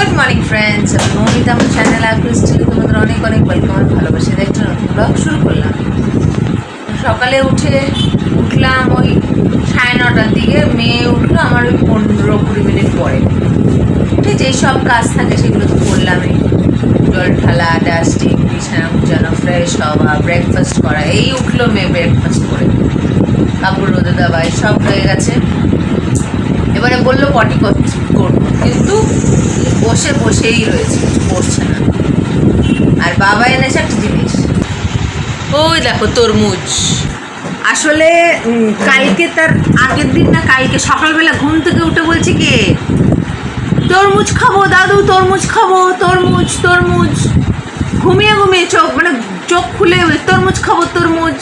Good morning friends, Moumita আমার channel আগ্রস্টিলে তোমাদের অনেক অনেক ওয়েলকাম আর ভালোবাসা। একটা নতুন ব্লগ শুরু করলাম। সকালে উঠলাম ওই 9:30টার দিকে, মেয়ে উঠলো আমার ওই 15-20 মিনিট পরে। উঠে যেই সব কাজ থাকে সেগুলো তো করলামই, জল ঢালা, ডাস্টিং, বিছানা গুছানো, ফ্রেশ হওয়া, ব্রেকফাস্ট করা। এই উঠলো মেয়ে ব্রেকফাস্ট করে, কাপড় রোদে দেওয়া, সব হয়ে গেছে। এবারে বললো পটি করবো, কিন্তু বসেই রয়েছে, করছে না। আর বাবা এনেছে একটা জিনিস, ওই দেখো তরমুজ। আসলে কালকে তার আগের দিন না, কালকে সকালবেলা ঘুম থেকে উঠে বলছে কে তরমুজ খাবো দাদু, তরমুজ খাবো, তরমুজ তরমুজ, ঘুমিয়ে চোখ খুলে তরমুজ খাবো তরমুজ।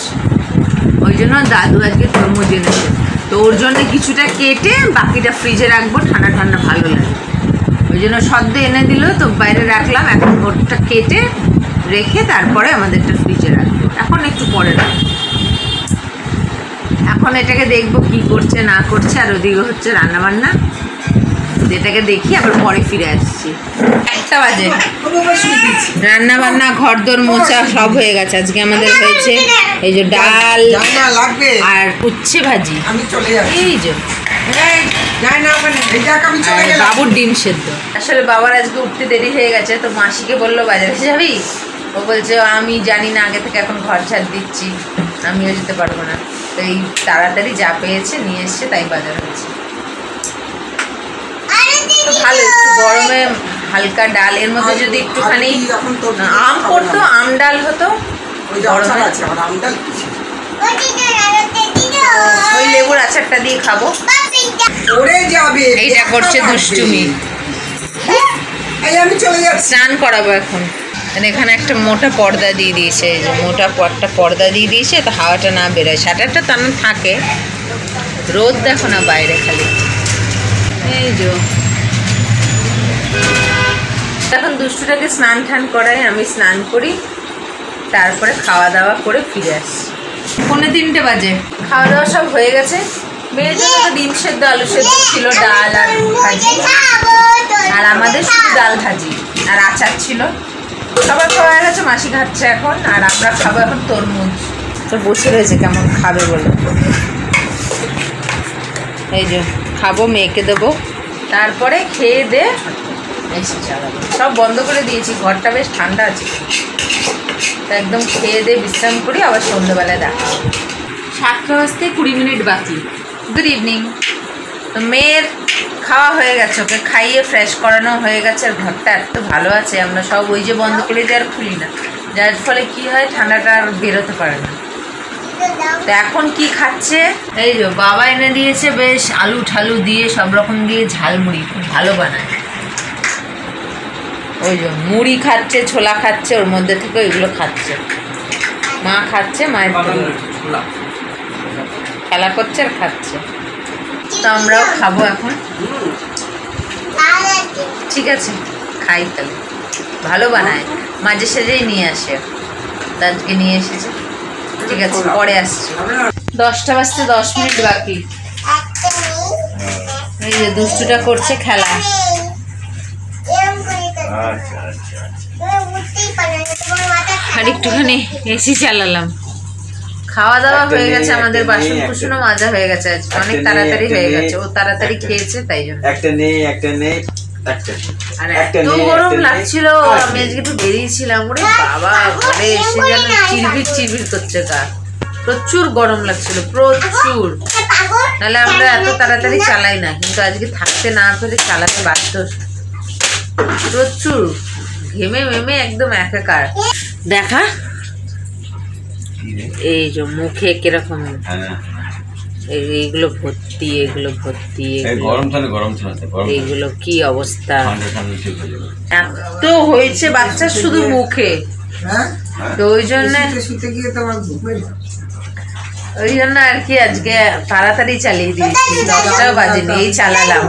ওই জন্য দাদু আজকে তরমুজ এনেছে, তো ওর জন্য কিছুটা কেটে বাকিটা ফ্রিজে রাখবো, ঠান্ডা ঠান্ডা ভালো লাগে। ওই জন্য সদ্য এনে দিল, তো বাইরে রাখলাম। এখন ওরটা কেটে রেখে তারপরে আমাদেরটা ফ্রিজে রাখবো। এখন একটু পরে রাখবো। এখন এটাকে দেখবো কি করছে না করছে, আর ওদিকে হচ্ছে রান্নাবান্না, যেটাকে দেখি আবার পরে ফিরে আসছি। 1টা বাজে, রান্নাবান্না ঘরদোর মোছা সব হয়ে গেছে। আজকে আমাদের হয়েছে এই যে ডাল আর উচ্ছে ভাজি, এই যে বাবুর ডিম সেদ্ধ। আসলে বাবার আজকে উঠতে দেরি হয়ে গেছে, তো মাসিকে বললো বাজারে যাবি। ও বলছে আমি জানি না, আগে থেকে এখন ঘর ছাড় দিচ্ছি, আমিও যেতে পারবো না। তো এই তাড়াতাড়ি যা পেয়েছে নিয়ে এসছে, তাই বাজার হয়েছে। ভালো, একটু গরমে হালকা ডাল, এর মধ্যে যদি একটুখানি আম পড়তো, আম ডাল হতো। ওই লেবুর আচারটা দিয়ে খাবো। এইটা করছে দুষ্টুমি, স্নান করাবো এখন। এখানে একটা মোটা পর্দা দিয়ে দিয়েছে, এই যে মোটা পর্দা দিয়ে দিয়েছে, তো হাওয়াটা না বেরোয়। শাটারটা টানা থাকে, রোদ দেখো না বাইরে খালি। এই যে এখন দুষ্টুটাকে স্নান টান করাই, আমি স্নান করি, তারপরে খাওয়া দাওয়া করে ফিরে আসছি। 3:45 বাজে, খাওয়া দাওয়া সব হয়ে গেছে। মেয়ের জন্য তো ডিম সেদ্ধ, আলু সেদ্ধ ছিল, ডাল আর ভাজি, আর আমাদের শুধু ডাল ভাজি আর আচার ছিল। সবার খাওয়া হয়ে গেছে, মাসি খাচ্ছে এখন, আর আমরা খাবো এখন তরমুজ। তো বসে রয়েছে কেমন খাবে বলে। এই যে খাবো, মেয়েকে দেবো, তারপরে খেয়ে দে এসে চালাবো। সব বন্ধ করে দিয়েছি, ঘরটা বেশ ঠান্ডা আছে, তো একদম খেয়ে দিয়ে বিশ্রাম করি, আবার সন্ধ্যেবেলায় দেখা হবে। 7টা বাজতে 20 মিনিট বাকি। Good evening. তো মেয়ের খাওয়া হয়ে গেছে, ওকে খাইয়ে ফ্রেশ করানো হয়ে গেছে, আর ঘরটা এত ভালো আছে। আমরা সব ওই যে বন্ধ করে দিয়ে আর খুলি না, যার ফলে কি হয় ঠান্ডাটা আর বেরোতে পারে না। তো এখন কি খাচ্ছে, এই যে বাবা এনে দিয়েছে বেশ আলু ঠালু দিয়ে, সব রকম দিয়ে ঝালমুড়ি, খুব ভালো বানায়। ওই যে মুড়ি খাচ্ছে, ছোলা খাচ্ছে, ওর মধ্যে থেকে ওইগুলো খাচ্ছে। মা খাচ্ছে, মায়ের খেলা করছে আর খাচ্ছে। তো আমরাও খাবো এখন। ঠিক আছে, খাই তাহলে। ভালো বানায়, মাঝে সাঝেই নিয়ে আসে, আজকে নিয়ে এসেছে। ঠিক আছে, পরে আসছি। 10টা বাজতে 10 মিনিট বাকি। এই যে দুষ্টুটা করছে খেলা। আর একটুখানি এসি চালালাম। খাওয়া দাওয়া হয়ে গেছে আমাদের, বাসন কুসনও মাজা হয়ে গেছে, আজকে অনেক তাড়াতাড়ি হয়ে গেছে। ও তাড়াতাড়ি খেয়েছে, তাই জন্য। আর এত গরম লাগছিল, আমি আজকে একটু বেরিয়েছিলাম, ওরে বাবা, ঘরে এসে যেন চিরবির করছে গা। প্রচুর গরম লাগছিল, প্রচুর। নাহলে আমরা এত তাড়াতাড়ি চালাই না, কিন্তু আজকে থাকতে না পেরে চালাতে বাধ্য। প্রচুর ঘেমে মেমে একদম একাকার। দেখা এই যে মুখে কিরকম এইগুলো ভর্তি, এইগুলো কি অবস্থা। এত হয়েছে বাচ্চার শুধু মুখে, তো ওই জন্য আর কি আজকে তাড়াতাড়ি চালিয়ে দিয়েছি। 10টাও বাজেনি, এই চালালাম,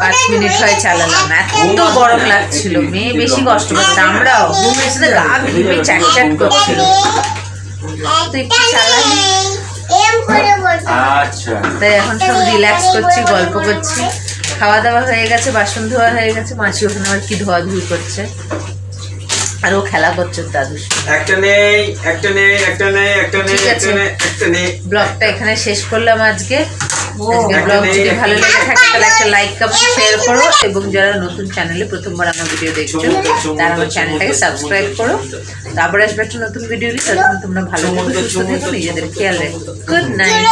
5 মিনিট হয় চালালাম। এত গরম লাগছিল, মেয়ে বেশি কষ্ট করছে, আমরাও গা ঘেমে চ্যাট করছিল। তো একটু চালাই, তাই এখন সব রিল্যাক্স করছি, গল্প করছি। খাওয়া দাওয়া হয়ে গেছে, বাসন ধোয়া হয়ে গেছে, মাছি ওখানে আর কি ধোয়াধুয়ি করছে, আর ও খেলা করছে দাদুর সাথে। ব্লগটা এখানে শেষ করলাম আজকে। ব্লগ যদি ভালো লেগে থাকে তাহলে একটা লাইক কমেন্ট শেয়ার করো, এবং যারা নতুন চ্যানেলে প্রথমবার আমার ভিডিও দেখছো তারা আমার চ্যানেলটাকে সাবস্ক্রাইব করো। তারপরে আসবে একটা নতুন ভিডিও নিয়ে, ততক্ষণ তোমরা ভালো মতো সুস্থ থেকো, নিজেদের খেয়াল রেখো। Good night.